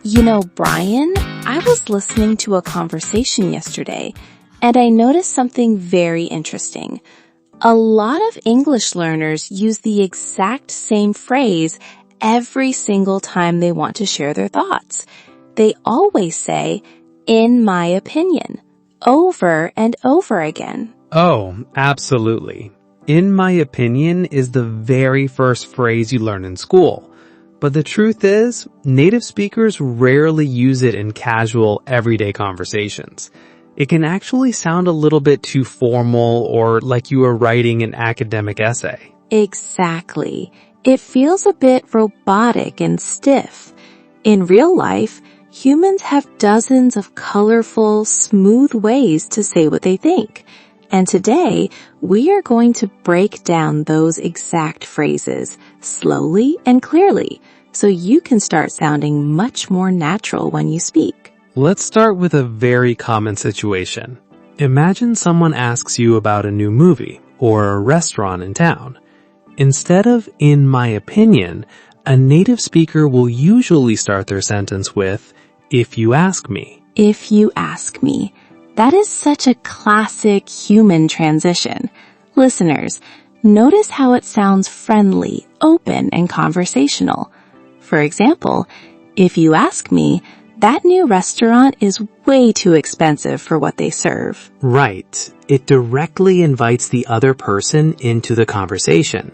You know, Brian, I was listening to a conversation yesterday, and I noticed something very interesting. A lot of English learners use the exact same phrase every single time they want to share their thoughts. They always say, "in my opinion," over and over again. Oh, absolutely. In my opinion is the very first phrase you learn in school. But the truth is, native speakers rarely use it in casual, everyday conversations. It can actually sound a little bit too formal or like you are writing an academic essay. Exactly. It feels a bit robotic and stiff. In real life, humans have dozens of colorful, smooth ways to say what they think. And today, we are going to break down those exact phrases slowly and clearly so you can start sounding much more natural when you speak. Let's start with a very common situation. Imagine someone asks you about a new movie or a restaurant in town. Instead of "in my opinion," a native speaker will usually start their sentence with, "if you ask me." If you ask me. That is such a classic human transition. Listeners, notice how it sounds friendly, open, and conversational. For example, if you ask me, that new restaurant is way too expensive for what they serve. Right. It directly invites the other person into the conversation.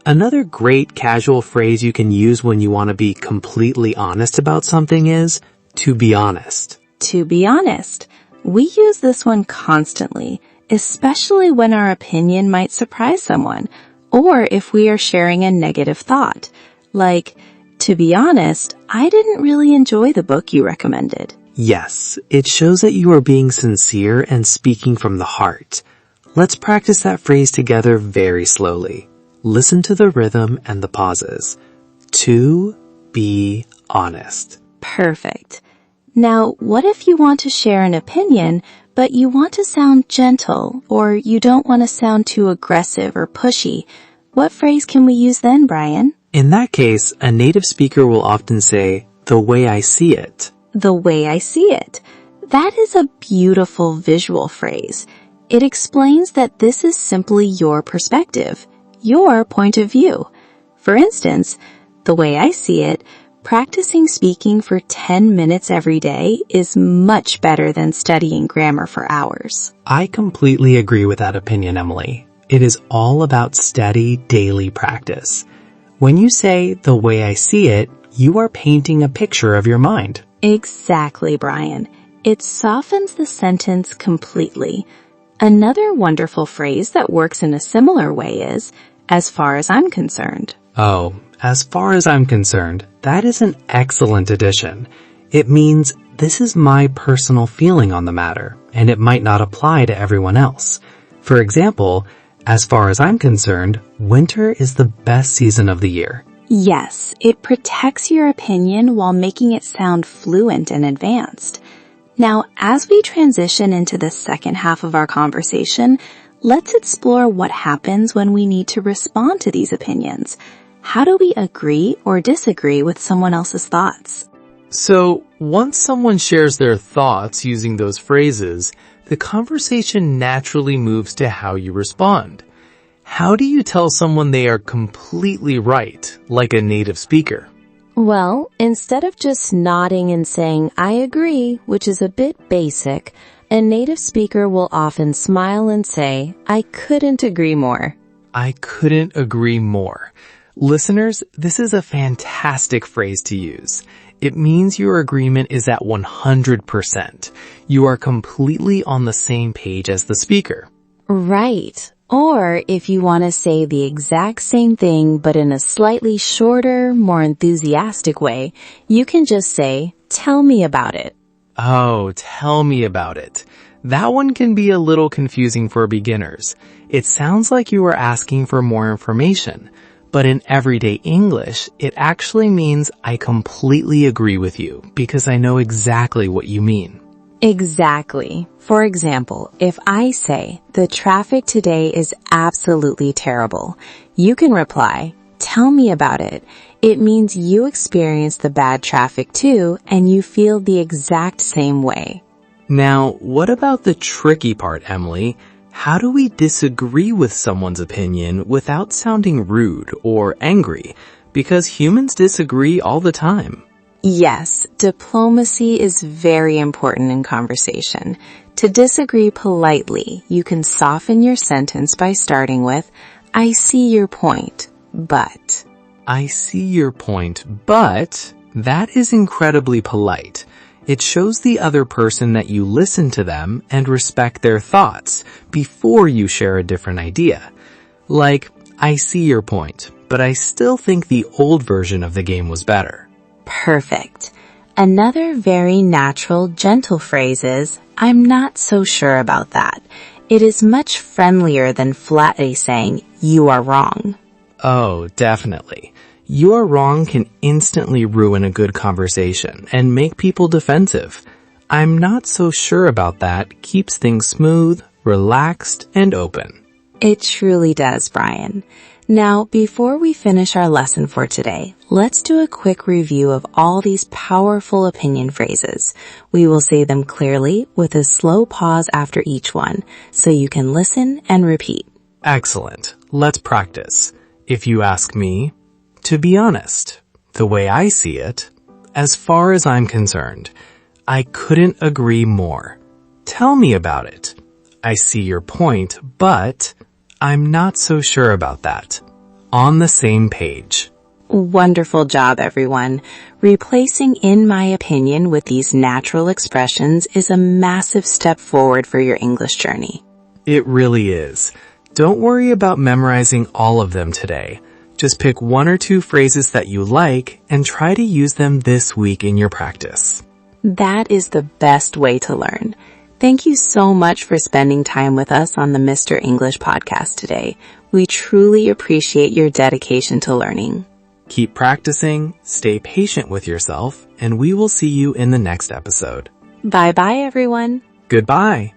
Another great casual phrase you can use when you want to be completely honest about something is, "to be honest." To be honest. We use this one constantly, especially when our opinion might surprise someone, or if we are sharing a negative thought. Like, "To be honest, I didn't really enjoy the book you recommended." Yes, it shows that you are being sincere and speaking from the heart. Let's practice that phrase together very slowly. Listen to the rhythm and the pauses. To be honest. Perfect. Now, what if you want to share an opinion, but you want to sound gentle, or you don't want to sound too aggressive or pushy? What phrase can we use then, Brian? In that case, a native speaker will often say, "the way I see it." The way I see it. That is a beautiful visual phrase. It explains that this is simply your perspective, your point of view. For instance, the way I see it, practicing speaking for 10 minutes every day is much better than studying grammar for hours. I completely agree with that opinion, Emily. It is all about steady, daily practice. When you say, "the way I see it," you are painting a picture of your mind. Exactly, Brian. It softens the sentence completely. Another wonderful phrase that works in a similar way is, "as far as I'm concerned." Oh, as far as I'm concerned, that is an excellent addition. It means this is my personal feeling on the matter, and it might not apply to everyone else. For example, as far as I'm concerned, winter is the best season of the year. Yes, it protects your opinion while making it sound fluent and advanced. Now, as we transition into the second half of our conversation, let's explore what happens when we need to respond to these opinions. How do we agree or disagree with someone else's thoughts? So, once someone shares their thoughts using those phrases, the conversation naturally moves to how you respond. How do you tell someone they are completely right, like a native speaker? Well, instead of just nodding and saying, "I agree," which is a bit basic, a native speaker will often smile and say, "I couldn't agree more." I couldn't agree more. Listeners, this is a fantastic phrase to use. It means your agreement is at 100%. You are completely on the same page as the speaker. Right. Or if you want to say the exact same thing but in a slightly shorter, more enthusiastic way, you can just say, "tell me about it." Oh, tell me about it. That one can be a little confusing for beginners. It sounds like you are asking for more information. But in everyday English, it actually means I completely agree with you because I know exactly what you mean. Exactly. For example, if I say, "the traffic today is absolutely terrible," you can reply, Tell me about it. It means you experience the bad traffic too, and you feel the exact same way. Now, what about the tricky part, Emily? How do we disagree with someone's opinion without sounding rude or angry? Because humans disagree all the time. Yes, diplomacy is very important in conversation. To disagree politely, you can soften your sentence by starting with, I see your point, but. I see your point, but that is incredibly polite. It shows the other person that you listen to them and respect their thoughts before you share a different idea. Like, I see your point, but I still think the old version of the game was better. Perfect. Another very natural, gentle phrase is, I'm not so sure about that. It is much friendlier than flatly saying, you are wrong. Oh, definitely. You are wrong can instantly ruin a good conversation and make people defensive. I'm not so sure about that keeps things smooth, relaxed, and open. It truly does, Brian. Now, before we finish our lesson for today, let's do a quick review of all these powerful opinion phrases. We will say them clearly with a slow pause after each one, so you can listen and repeat. Excellent. Let's practice. If you ask me, to be honest, the way I see it, as far as I'm concerned, I couldn't agree more. Tell me about it. I see your point, but I'm not so sure about that. On the same page. Wonderful job, everyone. Replacing in my opinion with these natural expressions is a massive step forward for your English journey. It really is. Don't worry about memorizing all of them today. Just pick one or two phrases that you like and try to use them this week in your practice. That is the best way to learn. Thank you so much for spending time with us on the Mr. English podcast today. We truly appreciate your dedication to learning. Keep practicing, stay patient with yourself, and we will see you in the next episode. Bye-bye, everyone. Goodbye.